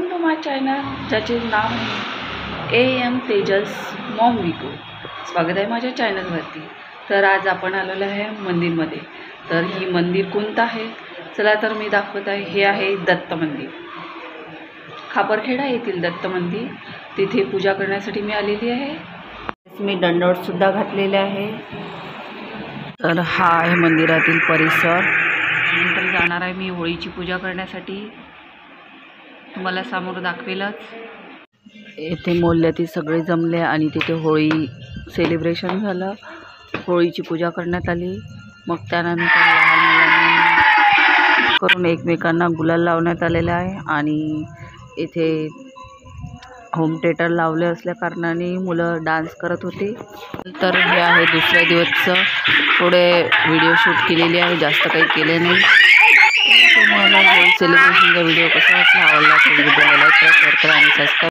Welcome to my channel ज्याचे नाव आहे AM Tejas Maugham विको। स्वागत आहे माझ्या चॅनलवरती। तर आज आपण आलेलो आहे मंदिरमध्ये। तर ही मंदिर कोणतं आहे चला तर मी दाखवत आहे। हे आहे दत्त मंदिर, खापरखेडा येथील दत्त मंदिर। तिथे पूजा करण्यासाठी मी आलेली आहे। मी दंडवत सुद्धा घातलेले आहे। तर हा आहे मंदिरातील परिसर। नंतर जाणार आहे मी होळीची पूजा करण्यासाठी, तुम्हाला समोर दाखवेलच। येथे मोहल्ल्यातील सगळे जमले आणि तिथे होळी सेलिब्रेशन झालं, होळीची पूजा करण्यात आली। मग त्यानंतर लहान मुलांनी करून एकमेकांना गुलाल लावण्यात आलेला आहे आणि इथे होम थिएटर लावले असल्या कारणाने मुलं डान्स करत होते। तर हे आहे दुसऱ्या दिवसचं थोडे व्हिडिओ शूट केलेले आहे, जास्त काही केले नाही। तुम्हाला होळी सेलिब्रेशनचा व्हिडिओ कसा वाटला, आवडला तर व्हिडिओला लाईक करा, शेअर करा आणि सबस्क्राईब